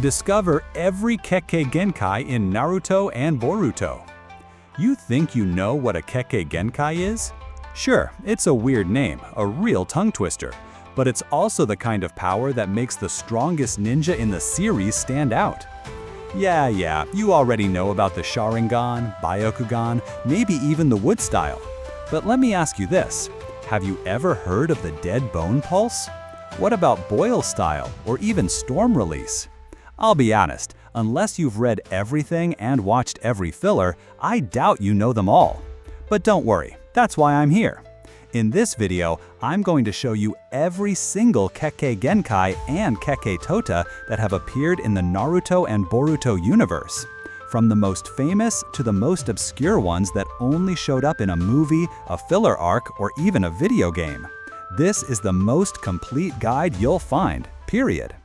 Discover every Kekkei Genkai in Naruto and Boruto. You think you know what a Kekkei Genkai is? Sure, it's a weird name, a real tongue twister, but it's also the kind of power that makes the strongest ninja in the series stand out. Yeah, you already know about the Sharingan, Byakugan, maybe even the wood style. But let me ask you this, have you ever heard of the dead bone pulse? What about boil style or even storm release? I'll be honest, unless you've read everything and watched every filler, I doubt you know them all. But don't worry, that's why I'm here. In this video, I'm going to show you every single Kekkei Genkai and Kekkei Tota that have appeared in the Naruto and Boruto universe. From the most famous to the most obscure ones that only showed up in a movie, a filler arc, or even a video game. This is the most complete guide you'll find, period.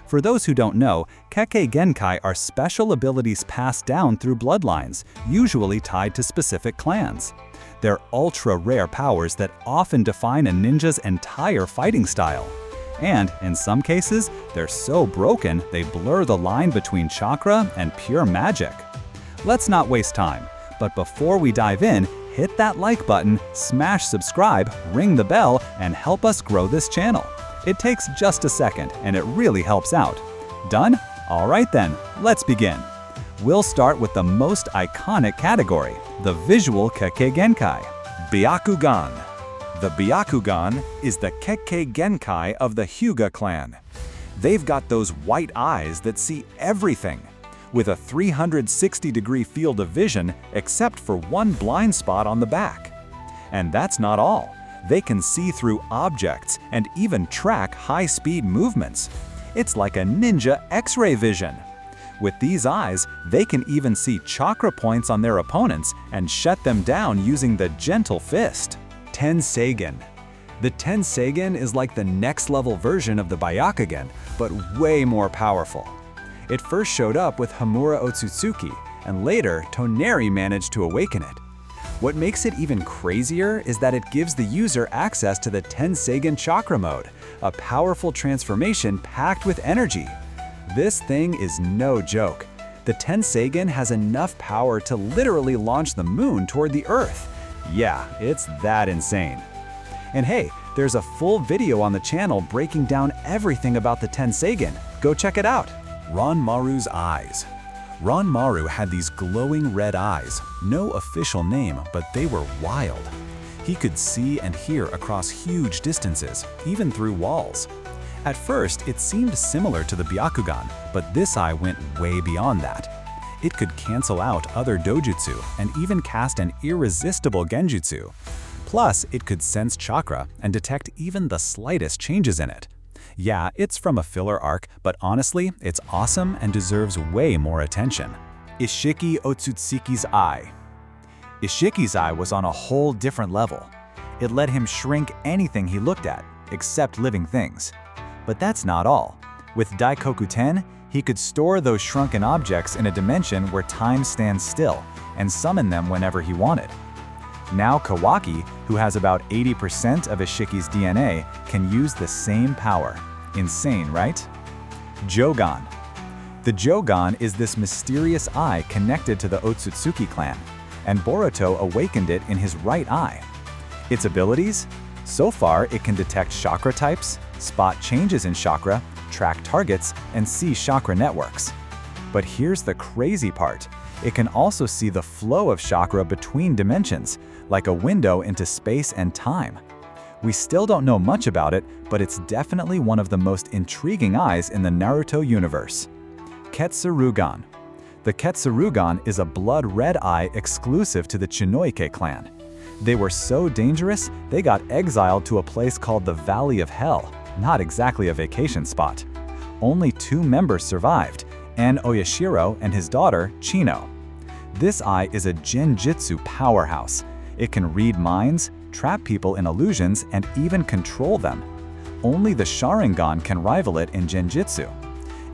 For those who don't know, Kekkei Genkai are special abilities passed down through bloodlines, usually tied to specific clans. They're ultra-rare powers that often define a ninja's entire fighting style. And, in some cases, they're so broken they blur the line between chakra and pure magic. Let's not waste time, but before we dive in, hit that like button, smash subscribe, ring the bell, and help us grow this channel. It takes just a second, and it really helps out. Done? Alright then, let's begin. We'll start with the most iconic category, the visual Kekkei Genkai. Byakugan. The Byakugan is the Kekkei Genkai of the Hyuga clan. They've got those white eyes that see everything, with a 360-degree field of vision except for one blind spot on the back. And that's not all. They can see through objects and even track high-speed movements. It's like a ninja X-ray vision. With these eyes, they can even see chakra points on their opponents and shut them down using the gentle fist. Tenseigen. The Tenseigen is like the next-level version of the Byakugan, but way more powerful. It first showed up with Homura Otsutsuki, and later Toneri managed to awaken it. What makes it even crazier is that it gives the user access to the Tenseigen chakra mode, a powerful transformation packed with energy. This thing is no joke. The Tenseigen has enough power to literally launch the moon toward the Earth. Yeah, it's that insane. And hey, there's a full video on the channel breaking down everything about the Tenseigen. Go check it out. Ranmaru's eyes. Ranmaru had these glowing red eyes, no official name, but they were wild. He could see and hear across huge distances, even through walls. At first, it seemed similar to the Byakugan, but this eye went way beyond that. It could cancel out other dojutsu and even cast an irresistible genjutsu. Plus, it could sense chakra and detect even the slightest changes in it. Yeah, it's from a filler arc, but honestly, it's awesome and deserves way more attention. Ishiki Otsutsuki's eye. Ishiki's eye was on a whole different level. It let him shrink anything he looked at, except living things. But that's not all. With Daikoku 10, he could store those shrunken objects in a dimension where time stands still, and summon them whenever he wanted. Now Kawaki, who has about 80% of Ishiki's DNA, can use the same power. Insane, right? Jougan. The Jougan is this mysterious eye connected to the Otsutsuki clan, and Boruto awakened it in his right eye. Its abilities? So far, it can detect chakra types, spot changes in chakra, track targets, and see chakra networks. But here's the crazy part. It can also see the flow of chakra between dimensions, like a window into space and time. We still don't know much about it, but it's definitely one of the most intriguing eyes in the Naruto universe. Ketsurugan. The Ketsurugan is a blood red eye exclusive to the Chinoike clan. They were so dangerous, they got exiled to a place called the Valley of Hell, not exactly a vacation spot. Only 2 members survived, En Oyashiro and his daughter, Chino. This eye is a genjutsu powerhouse. It can read minds, trap people in illusions, and even control them. Only the Sharingan can rival it in genjutsu.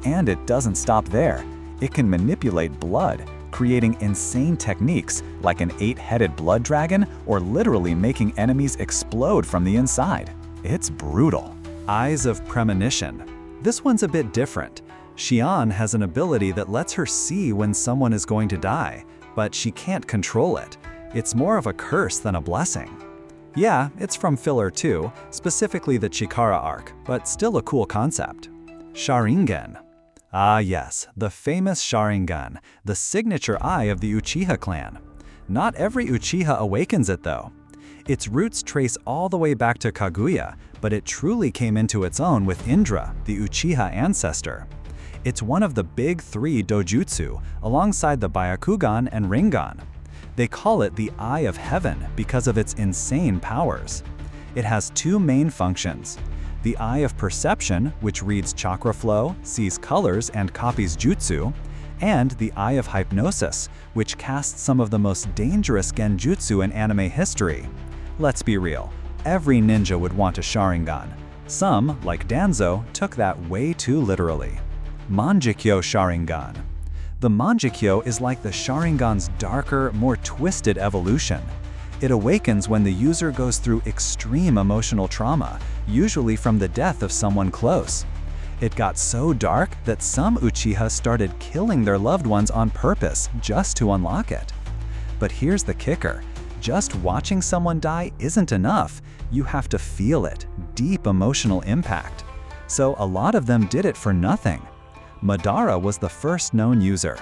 And it doesn't stop there. It can manipulate blood, creating insane techniques like an 8-headed blood dragon or literally making enemies explode from the inside. It's brutal. Eyes of Premonition. This one's a bit different. Xian has an ability that lets her see when someone is going to die, but she can't control it. It's more of a curse than a blessing. Yeah, it's from Filler 2, specifically the Chikara arc, but still a cool concept. Sharingan. Ah yes, the famous Sharingan, the signature eye of the Uchiha clan. Not every Uchiha awakens it though. Its roots trace all the way back to Kaguya, but it truly came into its own with Indra, the Uchiha ancestor. It's one of the big three dojutsu, alongside the Byakugan and Rinnegan. They call it the Eye of Heaven because of its insane powers. It has two main functions: the Eye of Perception, which reads chakra flow, sees colors, and copies jutsu, and the Eye of Hypnosis, which casts some of the most dangerous genjutsu in anime history. Let's be real, every ninja would want a Sharingan. Some, like Danzo, took that way too literally. Manjikyo Sharingan. The Manjikyo is like the Sharingan's darker, more twisted evolution. It awakens when the user goes through extreme emotional trauma, usually from the death of someone close. It got so dark that some Uchiha started killing their loved ones on purpose just to unlock it. But here's the kicker. Just watching someone die isn't enough. You have to feel it, deep emotional impact. So a lot of them did it for nothing. Madara was the first known user.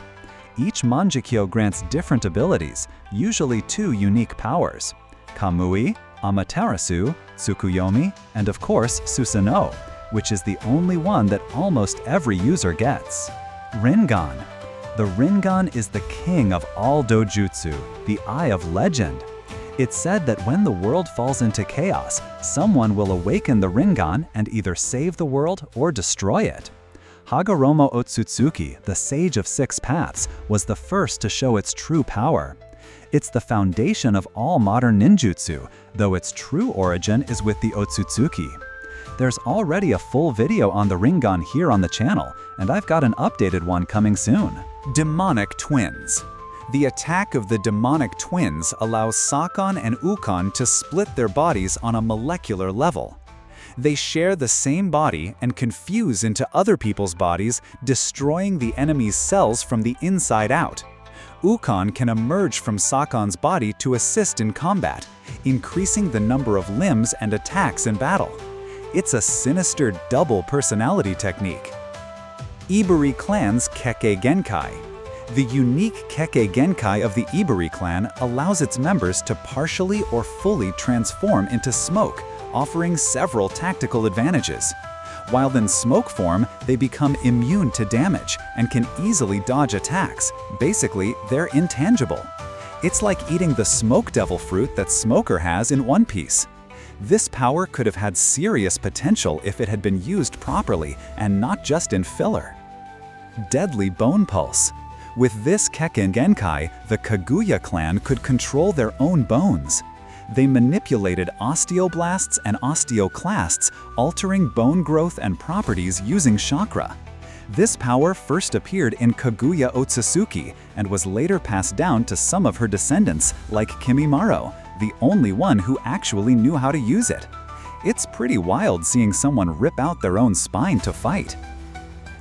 Each Manjikyo grants different abilities, usually two unique powers: Kamui, Amaterasu, Tsukuyomi, and of course Susanoo, which is the only one that almost every user gets. Rinnegan. The Rinnegan is the king of all dojutsu, the Eye of Legend. It's said that when the world falls into chaos, someone will awaken the Rinnegan and either save the world or destroy it. Hagoromo Otsutsuki, the Sage of Six Paths, was the first to show its true power. It's the foundation of all modern ninjutsu, though its true origin is with the Otsutsuki. There's already a full video on the Rinnegan here on the channel, and I've got an updated one coming soon. Demonic Twins. The attack of the demonic twins allows Sakon and Ukon to split their bodies on a molecular level. They share the same body and can fuse into other people's bodies, destroying the enemy's cells from the inside out. Ukon can emerge from Sakon's body to assist in combat, increasing the number of limbs and attacks in battle. It's a sinister double personality technique. Ibari Clan's Kekkei Genkai. The unique Kekkei Genkai of the Ibari clan allows its members to partially or fully transform into smoke, offering several tactical advantages. While in smoke form, they become immune to damage and can easily dodge attacks. Basically, they're intangible. It's like eating the smoke devil fruit that Smoker has in One Piece. This power could have had serious potential if it had been used properly and not just in filler. Deadly Bone Pulse. With this Kekkei Genkai, the Kaguya clan could control their own bones. They manipulated osteoblasts and osteoclasts, altering bone growth and properties using chakra. This power first appeared in Kaguya Otsutsuki and was later passed down to some of her descendants, like Kimimaro, the only one who actually knew how to use it. It's pretty wild seeing someone rip out their own spine to fight.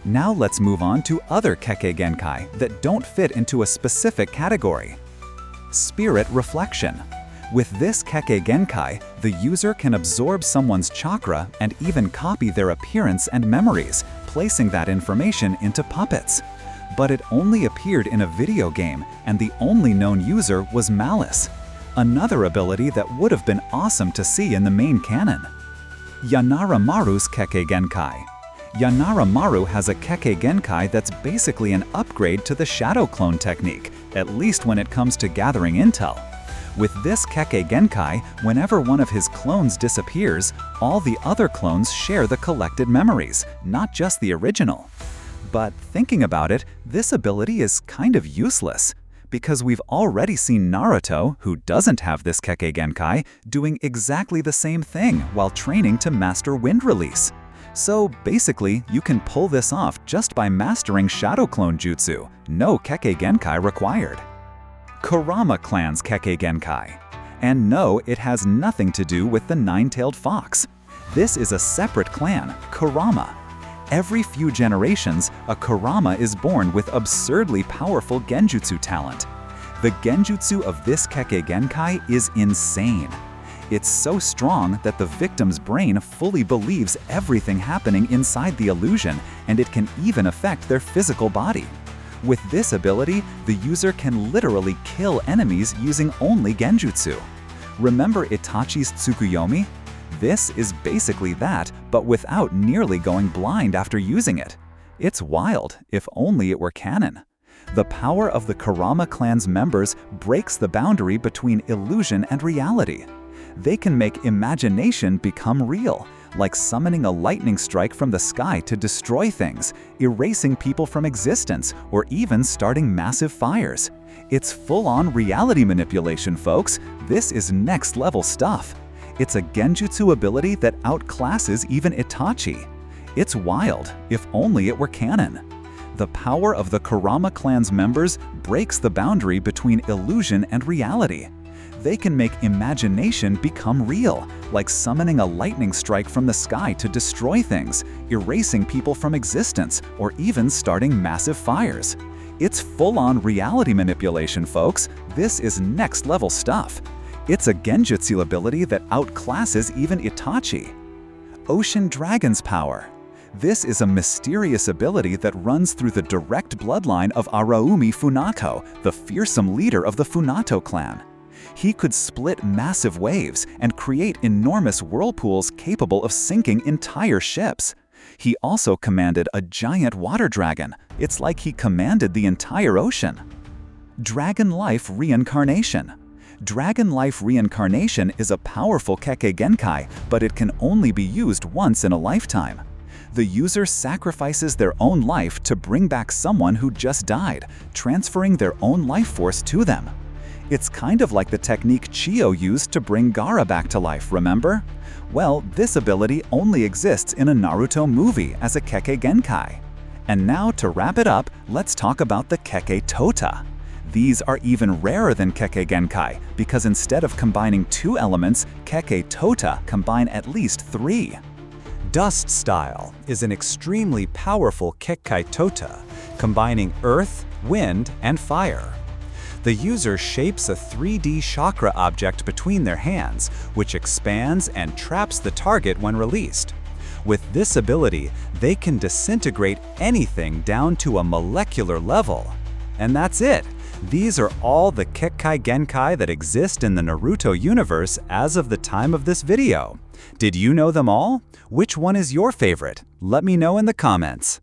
Now let's move on to other Kekkei Genkai that don't fit into a specific category. Spirit Reflection. With this Kekkei Genkai, the user can absorb someone's chakra and even copy their appearance and memories, placing that information into puppets. But it only appeared in a video game, and the only known user was Malice. Another ability that would have been awesome to see in the main canon. Yanaramaru's Kekkei Genkai. Yanaramaru has a Kekkei Genkai that's basically an upgrade to the Shadow Clone technique, at least when it comes to gathering intel. With this Kekkei Genkai, whenever one of his clones disappears, all the other clones share the collected memories, not just the original. But thinking about it, this ability is kind of useless, because we've already seen Naruto, who doesn't have this Kekkei Genkai, doing exactly the same thing while training to master Wind Release. So basically, you can pull this off just by mastering Shadow Clone Jutsu, no Kekkei Genkai required. Kurama Clan's Kekkei Genkai. And no, it has nothing to do with the nine-tailed fox. This is a separate clan, Kurama. Every few generations, a Kurama is born with absurdly powerful genjutsu talent. The genjutsu of this Kekkei Genkai is insane. It's so strong that the victim's brain fully believes everything happening inside the illusion, and it can even affect their physical body. With this ability, the user can literally kill enemies using only genjutsu. Remember Itachi's Tsukuyomi? This is basically that, but without nearly going blind after using it. It's wild, if only it were canon. The power of the Kurama clan's members breaks the boundary between illusion and reality. They can make imagination become real, like summoning a lightning strike from the sky to destroy things, erasing people from existence, or even starting massive fires. It's full-on reality manipulation, folks. This is next-level stuff. It's a genjutsu ability that outclasses even Itachi. It's wild, if only it were canon. The power of the Kurama clan's members breaks the boundary between illusion and reality. They can make imagination become real, like summoning a lightning strike from the sky to destroy things, erasing people from existence, or even starting massive fires. It's full-on reality manipulation, folks. This is next-level stuff. It's a genjutsu ability that outclasses even Itachi. Ocean Dragon's power. This is a mysterious ability that runs through the direct bloodline of Araumi Funako, the fearsome leader of the Funato clan. He could split massive waves and create enormous whirlpools capable of sinking entire ships. He also commanded a giant water dragon. It's like he commanded the entire ocean. Dragon Life Reincarnation. Dragon Life Reincarnation is a powerful Kekkei Genkai, but it can only be used once in a lifetime. The user sacrifices their own life to bring back someone who just died, transferring their own life force to them. It's kind of like the technique Chio used to bring Gaara back to life, remember? Well, this ability only exists in a Naruto movie as a Kekkei Genkai. And now, to wrap it up, let's talk about the Kekkei Tota. These are even rarer than Kekkei Genkai because instead of combining 2 elements, Kekkei Tota combine at least 3. Dust Style is an extremely powerful Kekkei Tota, combining earth, wind, and fire. The user shapes a 3D chakra object between their hands, which expands and traps the target when released. With this ability, they can disintegrate anything down to a molecular level. And that's it! These are all the Kekkei Genkai that exist in the Naruto universe as of the time of this video. Did you know them all? Which one is your favorite? Let me know in the comments.